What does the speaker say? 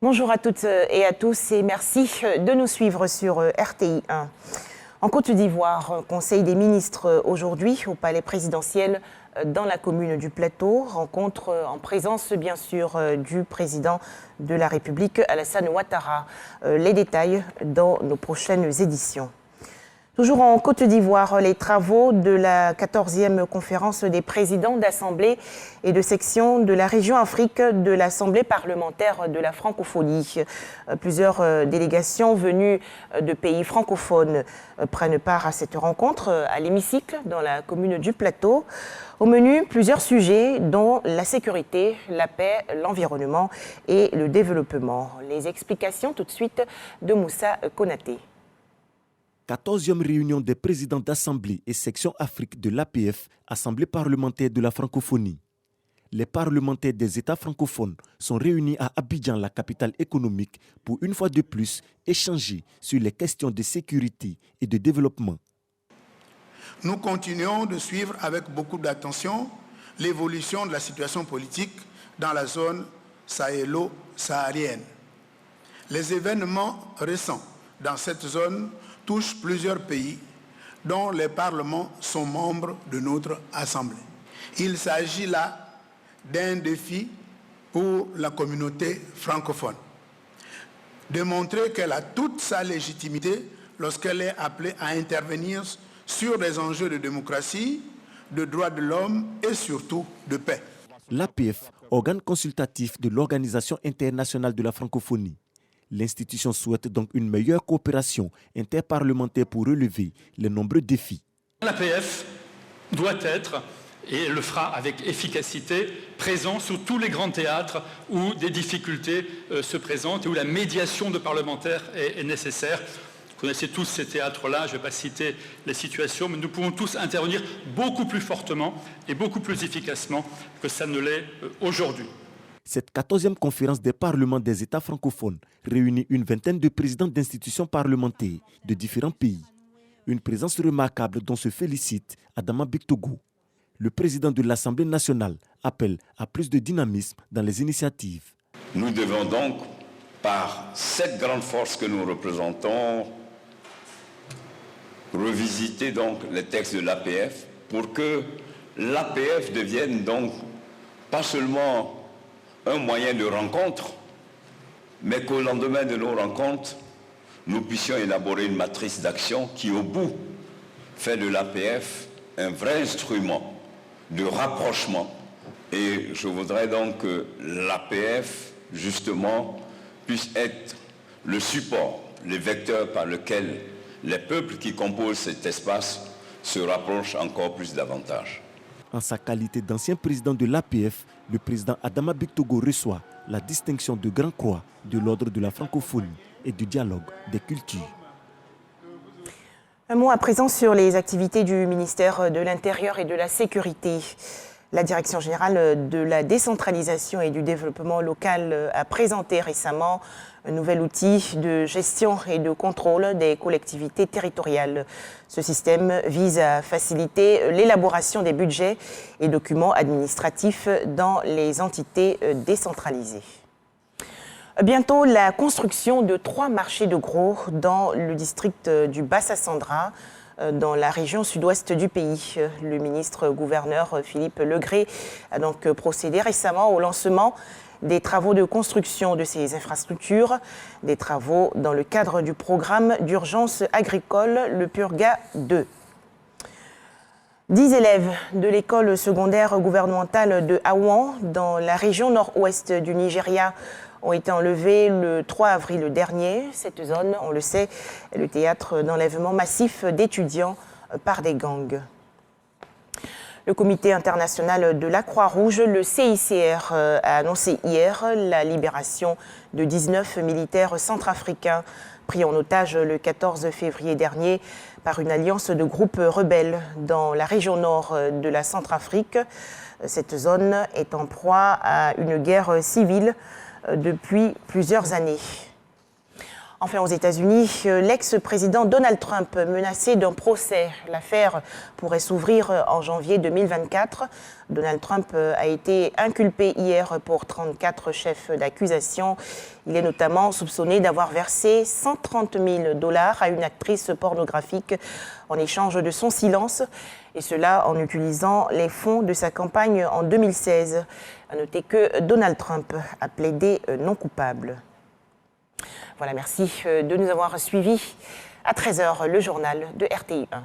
Bonjour à toutes et à tous et merci de nous suivre sur RTI 1. En Côte d'Ivoire, Conseil des ministres aujourd'hui au palais présidentiel dans la commune du Plateau, rencontre en présence bien sûr du président de la République Alassane Ouattara. Les détails dans nos prochaines éditions. Toujours en Côte d'Ivoire, les travaux de la 14e conférence des présidents d'assemblée et de section de la région Afrique de l'Assemblée parlementaire de la francophonie. Plusieurs délégations venues de pays francophones prennent part à cette rencontre à l'hémicycle dans la commune du Plateau. Au menu, plusieurs sujets dont la sécurité, la paix, l'environnement et le développement. Les explications tout de suite de Moussa Konaté. 14e réunion des présidents d'Assemblée et section Afrique de l'APF, Assemblée parlementaire de la francophonie. Les parlementaires des États francophones sont réunis à Abidjan, la capitale économique, pour une fois de plus échanger sur les questions de sécurité et de développement. Nous continuons de suivre avec beaucoup d'attention l'évolution de la situation politique dans la zone sahélo-saharienne. Les événements récents dans cette zone touchent plusieurs pays dont les parlements sont membres de notre Assemblée. Il s'agit là d'un défi pour la communauté francophone. Démontrer qu'elle a toute sa légitimité lorsqu'elle est appelée à intervenir sur des enjeux de démocratie, de droits de l'homme et surtout de paix. L'APF, organe consultatif de l'Organisation internationale de la francophonie. L'institution souhaite donc une meilleure coopération interparlementaire pour relever les nombreux défis. L'APF doit être, et le fera avec efficacité, présent sur tous les grands théâtres où des difficultés se présentent et où la médiation de parlementaires est nécessaire. Vous connaissez tous ces théâtres-là, je ne vais pas citer les situations, mais nous pouvons tous intervenir beaucoup plus fortement et beaucoup plus efficacement que ça ne l'est aujourd'hui. Cette 14e conférence des parlements des États francophones réunit une vingtaine de présidents d'institutions parlementaires de différents pays. Une présence remarquable dont se félicite Adama Bictogo. Le président de l'Assemblée nationale appelle à plus de dynamisme dans les initiatives. Nous devons donc, par cette grande force que nous représentons, revisiter donc les textes de l'APF pour que l'APF devienne donc pas seulement un moyen de rencontre, mais qu'au lendemain de nos rencontres, nous puissions élaborer une matrice d'action qui, au bout, fait de l'APF un vrai instrument de rapprochement. Et je voudrais donc que l'APF, justement, puisse être le support, le vecteur par lequel les peuples qui composent cet espace se rapprochent encore plus davantage. En sa qualité d'ancien président de l'APF, le président Adama Bictogo reçoit la distinction de Grand Croix de l'Ordre de la francophonie et du dialogue des cultures. Un mot à présent sur les activités du ministère de l'Intérieur et de la Sécurité. La Direction générale de la décentralisation et du développement local a présenté récemment un nouvel outil de gestion et de contrôle des collectivités territoriales. Ce système vise à faciliter l'élaboration des budgets et documents administratifs dans les entités décentralisées. Bientôt, la construction de 3 marchés de gros dans le district du Bassa-Sandra, dans la région sud-ouest du pays. Le ministre-gouverneur Philippe Legré a donc procédé récemment au lancement des travaux de construction de ces infrastructures, des travaux dans le cadre du programme d'urgence agricole, le Purga 2. 10 élèves de l'école secondaire gouvernementale de Aouan, dans la région nord-ouest du Nigeria, ont été enlevés le 3 avril dernier. Cette zone, on le sait, est le théâtre d'enlèvement massif d'étudiants par des gangs. Le Comité international de la Croix-Rouge, le CICR, a annoncé hier la libération de 19 militaires centrafricains pris en otage le 14 février dernier par une alliance de groupes rebelles dans la région nord de la Centrafrique. Cette zone est en proie à une guerre civile depuis plusieurs années. Enfin, aux États-Unis, l'ex-président Donald Trump menacé d'un procès. L'affaire pourrait s'ouvrir en janvier 2024. Donald Trump a été inculpé hier pour 34 chefs d'accusation. Il est notamment soupçonné d'avoir versé 130 000 $ à une actrice pornographique en échange de son silence, et cela en utilisant les fonds de sa campagne en 2016. À noter que Donald Trump a plaidé non coupable. Voilà, merci de nous avoir suivis. À 13h, le journal de RTI 1.